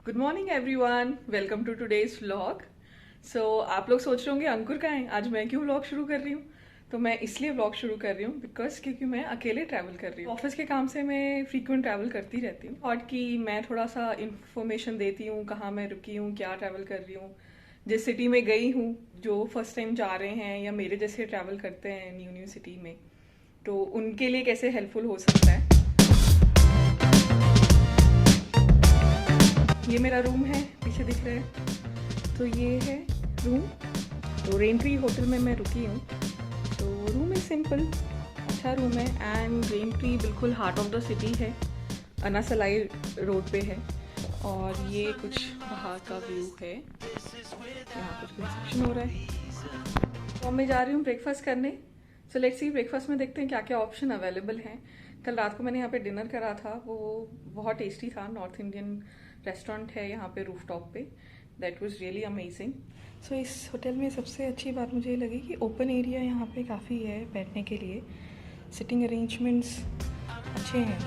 Good morning everyone, welcome to today's vlog. आप लोग सोच रहे होंगे अंकुर कहाँ है, आज मैं क्यों व्लॉग शुरू कर रही हूँ। तो मैं इसलिए व्लॉग शुरू कर रही हूँ क्योंकि मैं अकेले ट्रैवल कर रही हूँ। ऑफिस के काम से मैं फ्रीक्वेंट ट्रैवल करती रहती हूँ और कि मैं थोड़ा सा इन्फॉर्मेशन देती हूँ कहाँ मैं रुकी हूँ, क्या ट्रैवल कर रही हूँ, जिस सिटी में गई हूँ, जो फर्स्ट टाइम जा रहे हैं या मेरे जैसे ट्रैवल करते हैं न्यू न्यू सिटी में, तो उनके लिए कैसे हेल्पफुल हो सकता है। ये मेरा रूम है, पीछे दिख रहा है, तो ये है रूम। तो रेनट्री होटल में मैं रुकी हूँ। तो रूम है सिंपल, अच्छा रूम है एंड रेनट्री बिल्कुल हार्ट ऑफ द सिटी है, अनासलाई रोड पे है। और ये कुछ बाहर का व्यू है, यहाँ कुछ कंस्ट्रक्शन हो रहा है। तो मैं जा रही हूँ ब्रेकफास्ट करने। सो लेट्स सी ब्रेकफास्ट में देखते हैं क्या क्या ऑप्शन अवेलेबल हैं। कल रात को मैंने यहाँ पे डिनर करा था, वो बहुत टेस्टी था। नॉर्थ इंडियन रेस्टोरेंट है यहाँ पे रूफटॉप पे, दैट वाज रियली अमेजिंग। सो इस होटल में सबसे अच्छी बात मुझे ये लगी कि ओपन एरिया यहाँ पे काफ़ी है बैठने के लिए, सिटिंग अरेंजमेंट्स अच्छे हैं।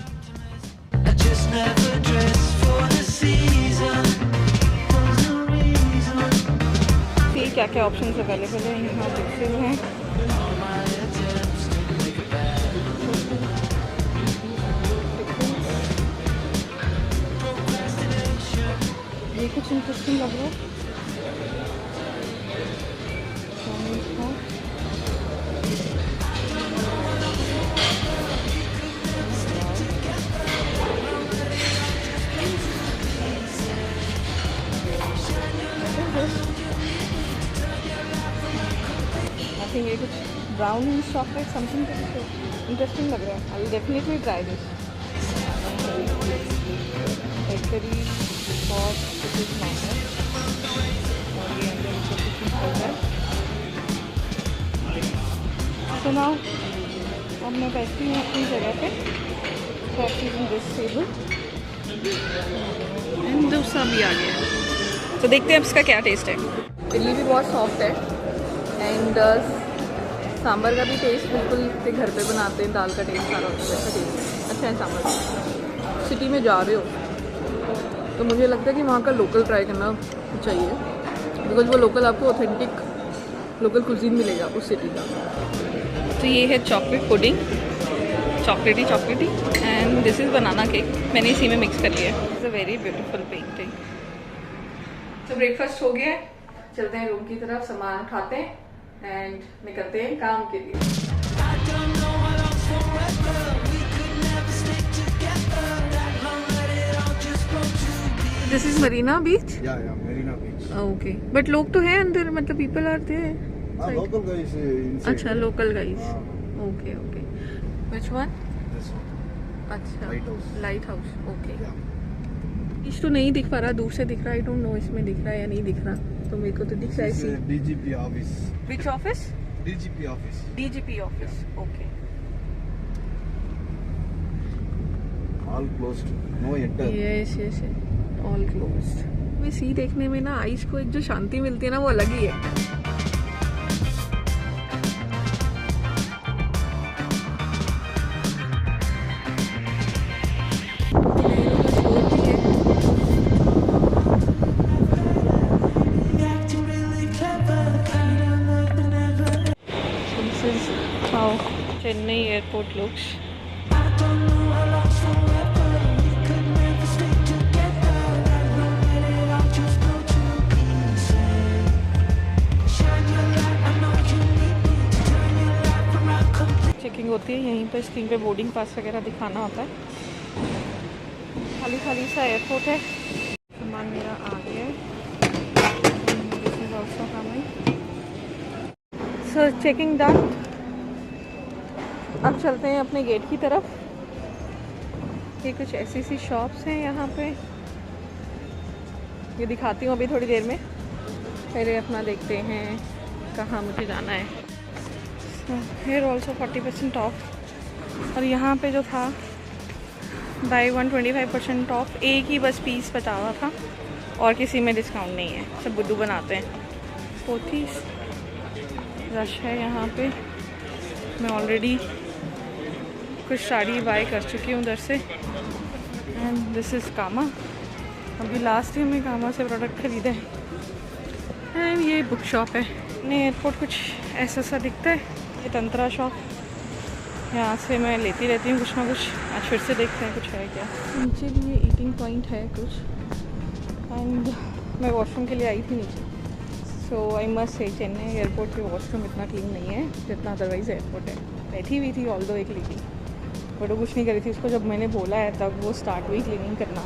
ये क्या क्या ऑप्शंस अवेलेबल हैं यहाँ देखते हुए हैं। ये कुछ इंटरेस्टिंग लग रहा है। आई थिंक ये कुछ ब्राउन चॉकलेट समथिंग इंटरेस्टिंग लग रहा है। I will definitely try this. Bakery sauce कुछ मांगा और ये अंदर कुछ चल रहा है। तो नाउ अब मैं बैठती हूँ अपनी जगह पे, दिस टेबल एंड डोसा भी आ गया है। तो देखते हैं अब इसका क्या टेस्ट है। इडली भी बहुत सॉफ्ट है एंड सांभर का भी टेस्ट बिल्कुल के घर पे बनाते हैं, दाल का टेस्ट सारा वैसा टेस्ट अच्छा है सांभर। सिटी में जा रहे हो तो मुझे लगता है कि वहाँ का लोकल ट्राई करना चाहिए, बिकॉज वो लोकल आपको ऑथेंटिक लोकल कुजीन मिलेगा उस सिटी का। तो ये है चॉकलेट पुडिंग, चॉकलेटी and this is banana cake, मैंने इसी में मिक्स कर लिया है। It's a very beautiful painting. तो ब्रेकफास्ट हो गया है, चलते हैं रूम की तरफ, सामान उठाते हैं एंड निकलते हैं काम के लिए। दिस इज मरीना बीच। या मरीना बीच। ओके, बट लोग तो हैं अंदर, मतलब people are there. Local guys inside. अच्छा, local guys. Okay okay, which one? This one. अच्छा, लाइट हाउस। ओके। इस तो नहीं दिख पा रहा, दूर से दिख रहा है। आई डोंट नो इसमें दिख रहा है या नहीं दिख रहा, तो मेरे को तो दिख रहा है। DGP office. Which office? DGP office. DGP office, okay. All closed, no enter. Yes yes, all closed. मैं सी देखने में ना आइस को एक जो शांति मिलती है ना, वो अलग ही है। Chennai airport looks. चेकिंग होती है यहीं पर, स्क्रीन पे बोर्डिंग पास वगैरह दिखाना होता है। खाली खाली सा एयरपोर्ट है। सामान मेरा आ गया है। सो चेकिंग डन। अब चलते हैं अपने गेट की तरफ। ये कुछ ऐसी सी शॉप्स हैं यहाँ पे, ये दिखाती हूँ अभी थोड़ी देर में। पहले अपना देखते हैं कहाँ मुझे जाना है। Here also 40% off. और यहाँ पे जो था बाई 125% ऑफ, एक ही बस पीस बचा हुआ था और किसी में डिस्काउंट नहीं है, सब बुद्धू बनाते हैं। पोथीस रश है यहाँ पे। मैं ऑलरेडी कुछ साड़ी बाय कर चुकी हूँ उधर से। एंड दिस इज़ कामा। अभी लास्ट टाइम में कामा से प्रोडक्ट खरीदा है एंड ये बुक शॉप है। नहीं एयरपोर्ट कुछ ऐसा सा दिखता है। ये तंत्रा शॉप, यहाँ से मैं लेती रहती हूँ कुछ ना कुछ। आज फिर से देखते हैं कुछ है क्या। नीचे भी ये ईटिंग पॉइंट है कुछ एंड मैं वॉशरूम के लिए आई थी नीचे। सो I must say Chennai airport के वॉशरूम इतना क्लीन नहीं है जितना अदरवाइज़ एयरपोर्ट है। बैठी हुई थी ऑल दो एक लेडी, बट वो कुछ नहीं करी थी। उसको जब मैंने बोला है तब वो स्टार्ट हुई क्लीनिंग करना।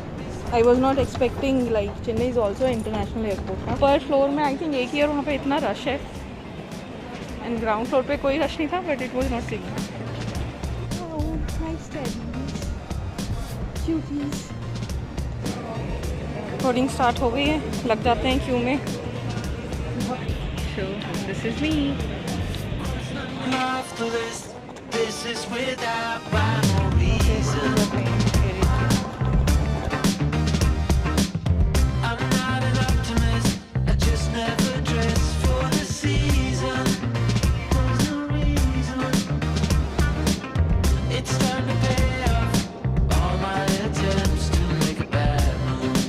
I was not expecting like Chennai is also international airport. पर फ्लोर में आई थिंक एक ही और वहाँ पे इतना रश है एंड ग्राउंड फ्लोर पे कोई रश नहीं था, but it was not clean. Recording start हो गई है, लग जाते हैं क्यू में। So this is me. This is without rhyme or reason. I'm not an optimist. I just never dress for the season. There's no reason. It's time to pay off all my attempts to make a bad move.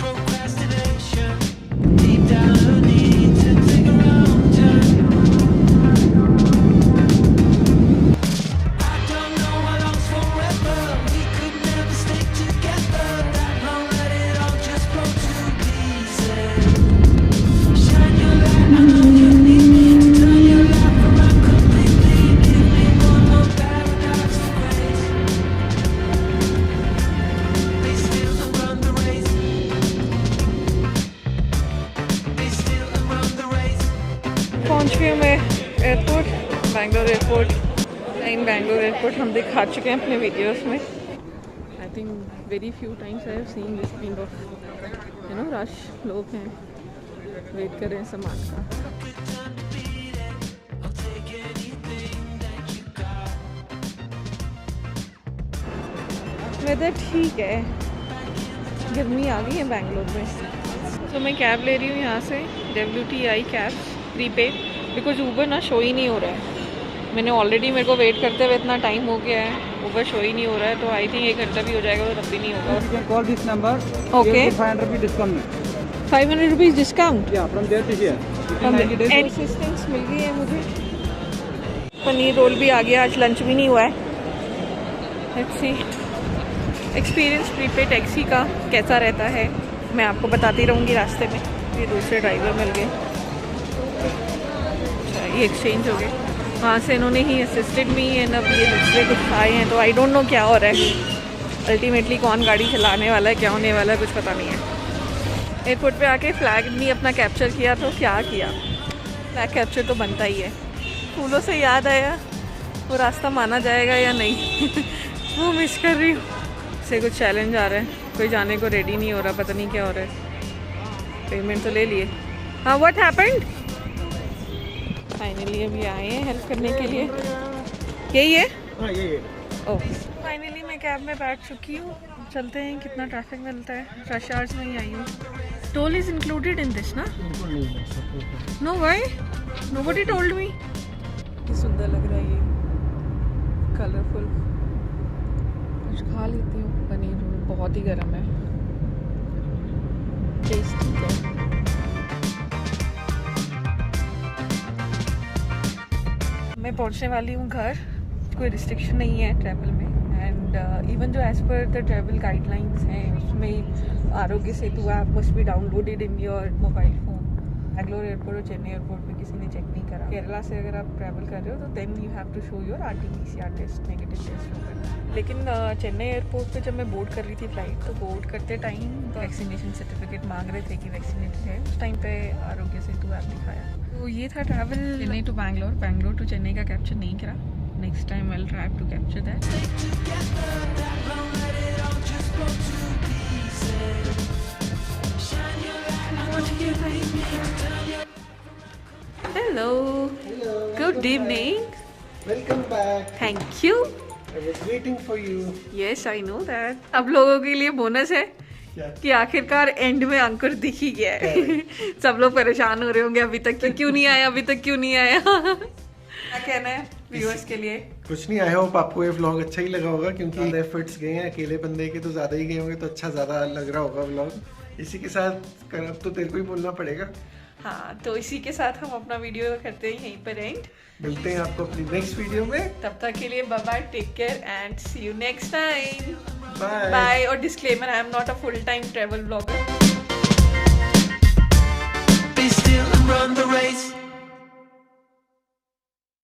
Procrastination. Deep down I need to take a wrong turn. I don't know how long's forever. We could never stick together that long. Let it all just blow to pieces. Shine your light, I know you need me to turn your life around completely. Give me one more paradox of grace. Be still and run the race. Be still and run the race. पहुँच गई मैं airport, Bangalore airport. इन Bangalore airport हम दिखा चुके हैं अपने videos में। I think very few times I have seen this kind of rush. लोग हैं, वेट कर रहे हैं सामान का। I'll take anything that you got. Weather ठीक है, गर्मी आ गई है बैंगलोर में। तो मैं कैब ले रही हूँ यहाँ से, WTI cab prepaid, because Uber ना शो ही नहीं हो रहा है। मैंने ऑलरेडी, मेरे को वेट करते हुए इतना टाइम हो गया है, ऊबर शो ही नहीं हो रहा है। तो आई थिंक 1 घंटा भी हो जाएगा तो तब भी नहीं होगा। You can call this number. Okay. You'll get 500 rupees discount. 500 rupees discount. Yeah, from there to here. Within 90 days. Assistance मिल गई है मुझे। पनीर रोल भी आ गया, आज लंच भी नहीं हुआ है। Let's see experience prepaid taxi का कैसा रहता है, मैं आपको बताती रहूँगी रास्ते में। ये दूसरे ड्राइवर मिल गए। अच्छा, ये एक्सचेंज हो गए। वहाँ से इन्होंने ही असिस्टेड मी एंड अब ये दूसरे कुछ आए हैं। तो आई डोंट नो क्या हो रहा है अल्टीमेटली, कौन गाड़ी चलाने वाला है, क्या होने वाला है, कुछ पता नहीं है। एयरपोर्ट पे आके फ्लैग नहीं अपना कैप्चर किया तो क्या किया, फ्लैग कैप्चर तो बनता ही है। फूलों से याद आया, वो रास्ता माना जाएगा या नहीं वो मिस कर रही हूँ। से कुछ चैलेंज आ रहा है, कोई जाने को रेडी नहीं हो रहा, पता नहीं क्या हो रहा है। पेमेंट तो ले लिए। हाँ, व्हाट हैपेंड? फाइनली अभी आए हैं हेल्प करने के लिए। यही है? हाँ, ये. ओके, फाइनली मैं कैब में बैठ चुकी हूँ। चलते हैं, कितना ट्रैफिक मिलता है। रश आवर्स में ही आई हूँ। Toll is included in this ना? No why? Nobody told me. कितना सुंदर लग रहा है ये, कलरफुल। कुछ खा लेती हूँ, पनीर रोल बहुत ही गर्म है, टेस्टी है। मैं पहुंचने वाली हूँ घर। कोई रिस्ट्रिक्शन नहीं है ट्रैवल में एंड इवन जो as per the travel guidelines हैं उसमें Aarogya Setu app must be downloaded in your mobile phone. Bangalore airport और चेन्नई एयरपोर्ट पे किसी ने चेक नहीं करा। केरला से अगर आप ट्रैवल कर रहे हो तो then you have to show your RT-PCR test, negative test show करना। लेकिन चेन्नई एयरपोर्ट पे जब मैं बोर्ड कर रही थी फ्लाइट, तो बोर्ड करते टाइम वैक्सीनेशन सर्टिफिकेट मांग रहे थे कि वैक्सीनेटेड है। उस टाइम पे आरोग्य सेतु ऐप दिखाया। तो ये था travel Chennai to Bangalore. Bangalore to Chennai का कैप्चर नहीं करा। Next time I will try to capture that. Hello, good evening. Welcome back. Thank you. I was waiting for you. Yes, I know that. अब लोगों के लिए बोनस है कि आखिरकार एंड में अंकुर दिख ही गया है। सब लोग परेशान हो रहे होंगे, अभी तक क्यों नहीं आया, अभी तक क्यों नहीं आया। क्या कहना है? व्यूअर्स के लिए? कुछ नहीं, आई होप आपको ये व्लॉग अच्छा ही लगा होगा, क्योंकि एफर्ट्स गए हैं, अकेले बंदे के तो ज़्यादा ही गए होंगे, तो अच्छा ज़्यादा लग रहा होगा व्लॉग। इसी के साथ कर, अब तो तेरे को ही बोलना पड़ेगा। हाँ, तो इसी के साथ हम अपना वीडियो करते हैं यहीं पर एंड। मिलते हैं आपको अपनी नेक्स्ट वीडियो में। तब तक के लिए bye bye, take care and see you next time. Bye bye. और disclaimer, I am not a full time travel blogger. Be still and run the race.